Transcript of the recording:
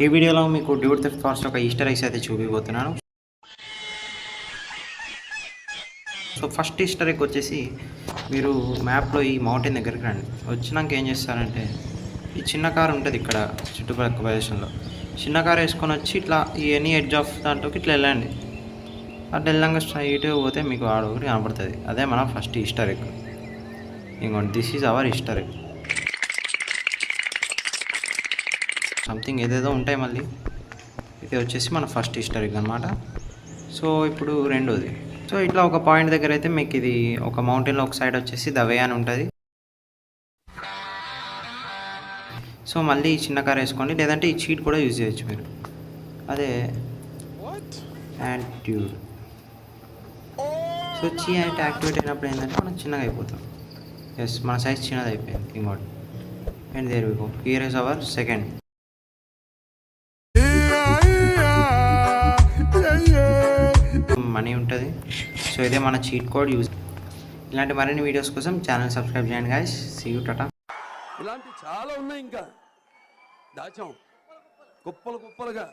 ఈ వీడియోలో మీకు డ్యూడ్ థెఫ్ట్ కార్స్ ఒక ఈస్టర్ ఎగ్స్ అయితే చూపిపోతున్నాను. సో ఫస్ట్ ఈస్టర్ ఎగ్ వచ్చేసి మీరు మ్యాప్లో ఈ మౌంటైన్ దగ్గరికి రండి. వచ్చినాక ఏం చేస్తారంటే ఈ చిన్న కారు ఉంటుంది ఇక్కడ చుట్టుపక్కల ప్రదేశంలో, చిన్న కారు వేసుకొని వచ్చి ఇట్లా ఈ ఎనీ ఎడ్జ్ ఆఫ్ దాంట్లోకి ఇట్లా వెళ్ళండి. అట్లా వెళ్ళంగా స్ట్రైట్గా పోతే మీకు ఆడ ఒకటి కనపడుతుంది. అదే మన ఫస్ట్ ఈస్టర్ ఎగ్. ఇంకోటి this is our Easter egg. Something ఏదేదో ఉంటాయి మళ్ళీ. ఇది వచ్చేసి మన ఫస్ట్ ఈస్టర్ ఎగ్ అనమాట. సో ఇప్పుడు రెండోది. సో ఇట్లా ఒక పాయింట్ దగ్గర అయితే మీకు ఇది ఒక మౌంటైన్లో ఒక సైడ్ వచ్చేసి ద వే అని ఉంటుంది. సో మళ్ళీ ఈ చిన్న కార్ వేసుకోండి, లేదంటే ఈ చీట్ కూడా యూజ్ చేయొచ్చు మీరు. అదే యాంట్యూడ్. సో చీ అంటే యాక్టివేట్ అయినప్పుడు ఏంటంటే మనం చిన్నగా అయిపోతాం. ఎస్, మన సైజ్ చిన్నది అయిపోయింది ఇంకోటి. And there we go. Here is our second. Money ఉంటుంది. సో ఇదే మన చీట్ కోడ్ యూజ్. ఇలాంటి మరిన్ని వీడియోస్ కోసం ఛానల్ సబ్స్క్రైబ్ చేయండి గైస్. సీ యూ, టాటా. ఇలాంటి చాలా ఉన్నాయి, ఇంకా దాచాం కుప్పలు కుప్పలుగా.